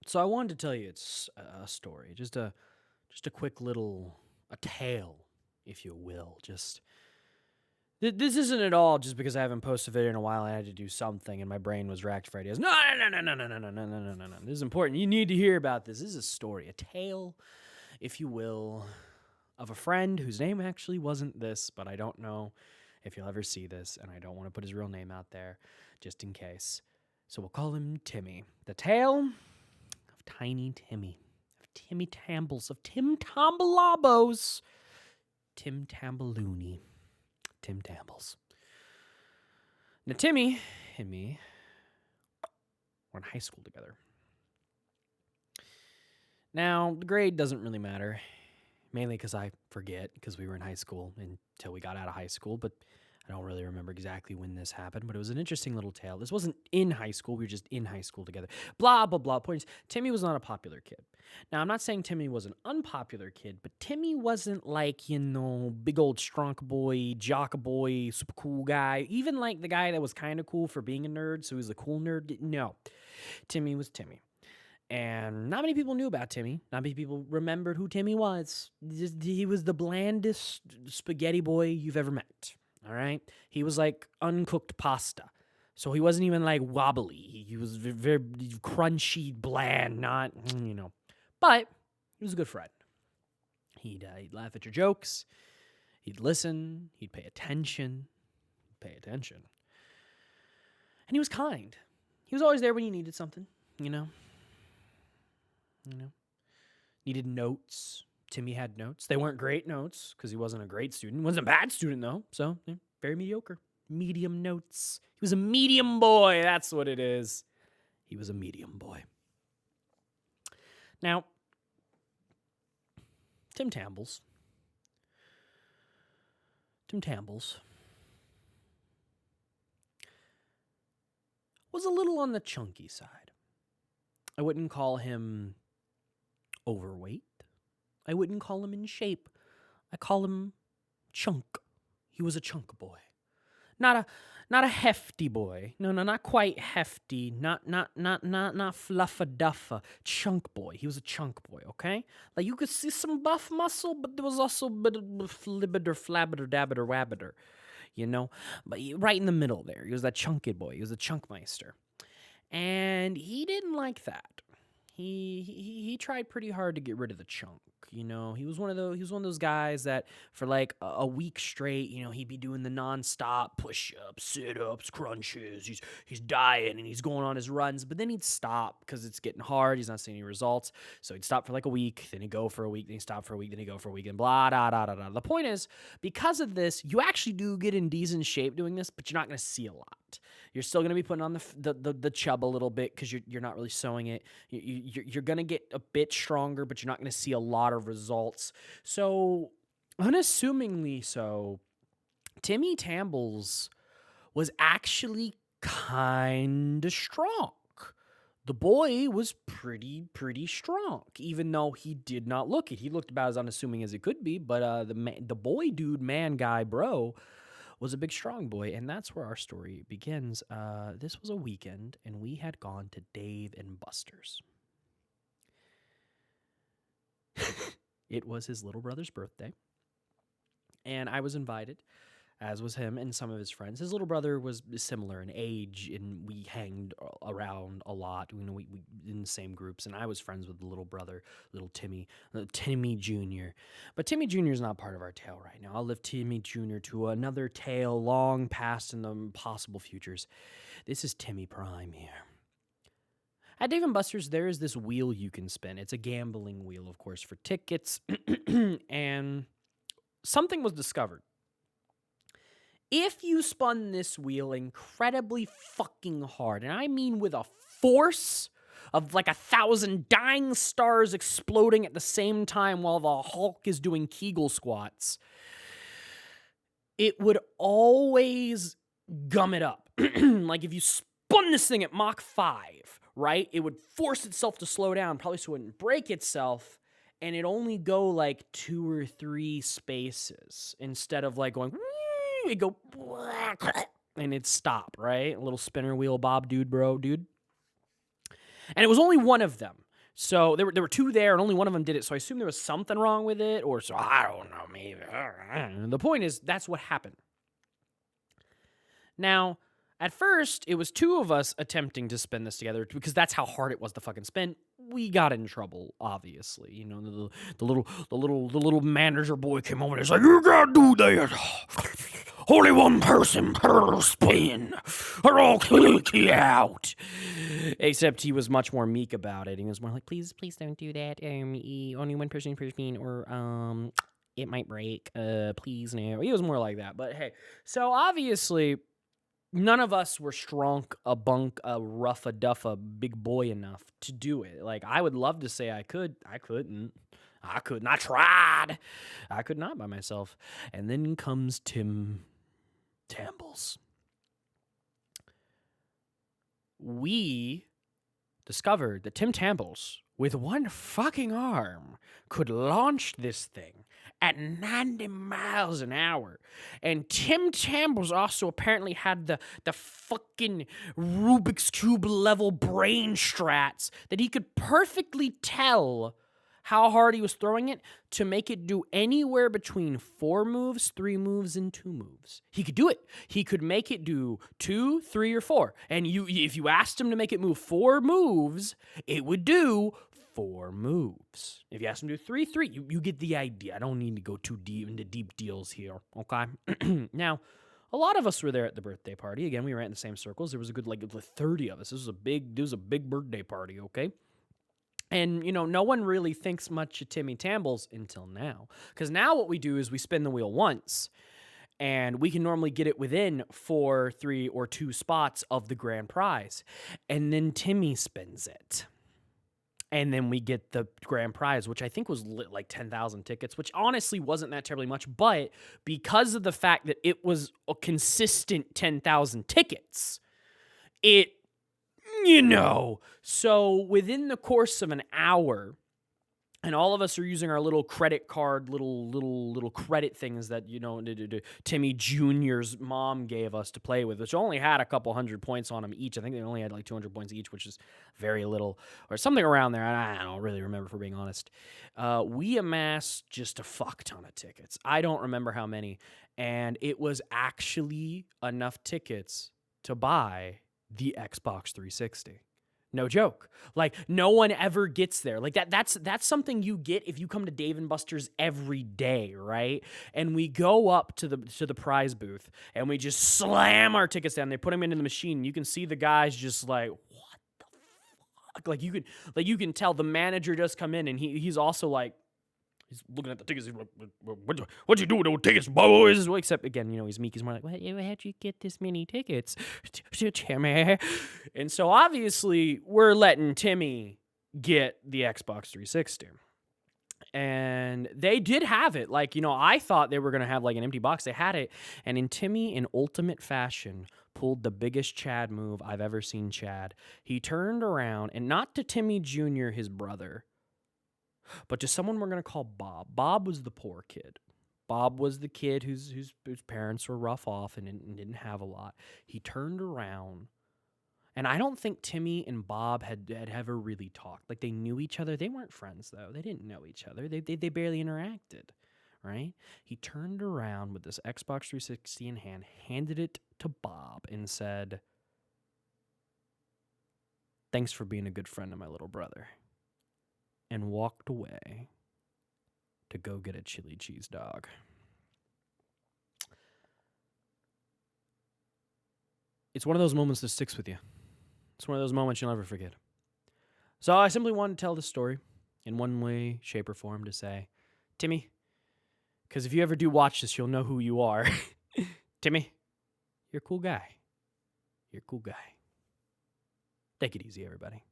So I wanted to tell you it's a story, just a quick little a tale, if you will. Just this isn't at all just because I haven't posted a video in a while. I had to do something, and my brain was racked for ideas. No, no, no, no, no, no, no, no, no, no, no, no. This is important. You need to hear about this. This is a story, a tale, if you will, of a friend whose name actually wasn't this, but I don't know if you'll ever see this, and I don't want to put his real name out there, just in case. So we'll call him Timmy. The tale of Tiny Timmy, of Timmy Tambles, of Tim Tombalabos, Tim Tambaloony, Tim Tambles. Now, Timmy and me were in high school together. Now, the grade doesn't really matter, mainly because I forget, because we were in high school until we got out of high school, but I don't really remember exactly when this happened, but it was an interesting little tale. This wasn't in high school. We were just in high school together. Blah, blah, blah. Point is, Timmy was not a popular kid. Now, I'm not saying Timmy was an unpopular kid, but Timmy wasn't like, big old strong boy, jock boy, super cool guy. Even like the guy that was kind of cool for being a nerd, so he was a cool nerd. No, Timmy was Timmy. And not many people knew about Timmy. Not many people remembered who Timmy was. He was the blandest spaghetti boy you've ever met. All right? He was like uncooked pasta. So he wasn't even like wobbly. He was very crunchy, bland, not. But he was a good friend. He'd laugh at your jokes. He'd listen. He'd pay attention. And he was kind. He was always there when you needed something, Needed notes. Timmy had notes. They weren't great notes because he wasn't a great student. He wasn't a bad student, though. So, very mediocre. Medium notes. He was a medium boy. That's what it is. He was a medium boy. Now, Tim Tambles was a little on the chunky side. I wouldn't call him overweight. I wouldn't call him in shape. I call him chunk. He was a chunk boy. Not a hefty boy. No, not quite hefty. Not fluffa duffa. Chunk boy. He was a chunk boy, okay? Like you could see some buff muscle, but there was also a bit of flibber, flabber, dabber, wabber, But right in the middle there. He was that chunky boy. He was a chunkmeister. And he didn't like that. He tried pretty hard to get rid of the chunk. He was one of those guys that for like a week straight, he'd be doing the nonstop push-ups, sit-ups, crunches. He's dying and he's going on his runs, but then he'd stop because it's getting hard. He's not seeing any results, so he'd stop for like a week, then he'd go for a week, then he'd stop for a week, then he'd go for a week, and blah da da da da. The point is, because of this, you actually do get in decent shape doing this, but you're not going to see a lot. You're still going to be putting on the chub a little bit because you're not really sewing it. You're going to get a bit stronger, but you're not going to see a lot of results. So, unassumingly so, Timmy Tambles was actually kind of strong. The boy was pretty strong, even though he did not look it. He looked about as unassuming as he could be, but the boy dude, man guy, bro, was a big strong boy, and that's where our story begins. This was a weekend, and we had gone to Dave and Buster's. It was his little brother's birthday, and I was invited, as was him and some of his friends. His little brother was similar in age, and we hanged around a lot. We in the same groups, and I was friends with the little brother, little Timmy, Timmy Jr. But Timmy Jr. is not part of our tale right now. I'll lift Timmy Jr. to another tale long past in the possible futures. This is Timmy Prime here. At Dave & Buster's, there is this wheel you can spin. It's a gambling wheel, of course, for tickets, and something was discovered. If you spun this wheel incredibly fucking hard, and I mean with a force of like 1,000 dying stars exploding at the same time while the Hulk is doing Kegel squats, it would always gum it up. Like if you spun this thing at Mach 5, right, it would force itself to slow down, probably so it wouldn't break itself, and it'd only go like 2 or 3 spaces instead of like going... It'd go and it'd stop, right? A little spinner wheel bob dude. And it was only one of them. So there were two there, and only one of them did it. So I assume there was something wrong with it, or so I don't know. Maybe the point is that's what happened. Now, at first, it was two of us attempting to spin this together because that's how hard it was to fucking spin. We got in trouble, obviously. You know, the little manager boy came over and he's like, "You gotta do that. Only one person per spin, or I'll kick you out." Except he was much more meek about it. He was more like, "Please, please don't do that. Only one person per spin, or it might break. Please no." He was more like that. But hey, so obviously, none of us were strong, a bunk, a rough, a duff, a big boy enough to do it. Like, I would love to say I could. I couldn't. I couldn't. I tried. I could not by myself. And then comes Tim Tambles. We discovered that Tim Tambles, with one fucking arm, could launch this thing at 90 miles an hour. And Tim Tambles also apparently had the fucking Rubik's Cube level brain strats that he could perfectly tell how hard he was throwing it to make it do anywhere between 4 moves, 3 moves, and 2 moves. He could do it. He could make it do 2, 3, or 4. And if you asked him to make it move 4 moves, it would do 4 moves. If you ask him to do 3, 3, you get the idea. I don't need to go too deep into deep deals here, okay? Now, a lot of us were there at the birthday party. Again, we ran in the same circles. There was a good, 30 of us. This was a big birthday party, okay? And, you know, no one really thinks much of Timmy Tambles until now. Because now what we do is we spin the wheel once, and we can normally get it within 4, 3, or 2 spots of the grand prize. And then Timmy spins it. And then we get the grand prize, which I think was like 10,000 tickets, which honestly wasn't that terribly much. But because of the fact that it was a consistent 10,000 tickets, so within the course of an hour, and all of us are using our little credit card, little credit things that, you know, Timmy Jr.'s mom gave us to play with, which only had a couple hundred points on them each. I think they only had like 200 points each, which is very little, or something around there. I don't really remember, for being honest. We amassed just a fuck ton of tickets. I don't remember how many, and it was actually enough tickets to buy the Xbox 360. No joke. Like, no one ever gets there. Like, that's something you get if you come to Dave & Buster's every day, right? And we go up to the prize booth and we just slam our tickets down. They put them into the machine. You can see the guys just like, what the fuck? Like, you can tell the manager just come in, and he's also like, he's looking at the tickets. He's like, "What you do with those tickets, boys?" Well, except, again, you know, he's meek. He's more like, how'd you get this many tickets, Timmy? And so, obviously, we're letting Timmy get the Xbox 360. And they did have it. Like, you know, I thought they were going to have, like, an empty box. They had it. And in Timmy, in ultimate fashion, pulled the biggest Chad move I've ever seen Chad. He turned around, and not to Timmy Jr., his brother, but to someone we're going to call Bob. Bob was the poor kid. Bob was the kid whose parents were rough off and didn't have a lot. He turned around, and I don't think Timmy and Bob had ever really talked. Like, they knew each other. They weren't friends, though. They didn't know each other. They barely interacted, right? He turned around with this Xbox 360 in hand, handed it to Bob, and said, "Thanks for being a good friend of my little brother," and walked away to go get a chili cheese dog. It's one of those moments that sticks with you. It's one of those moments you'll never forget. So I simply wanted to tell this story in one way, shape, or form to say, Timmy, because if you ever do watch this, you'll know who you are. Timmy, you're a cool guy. You're a cool guy. Take it easy, everybody.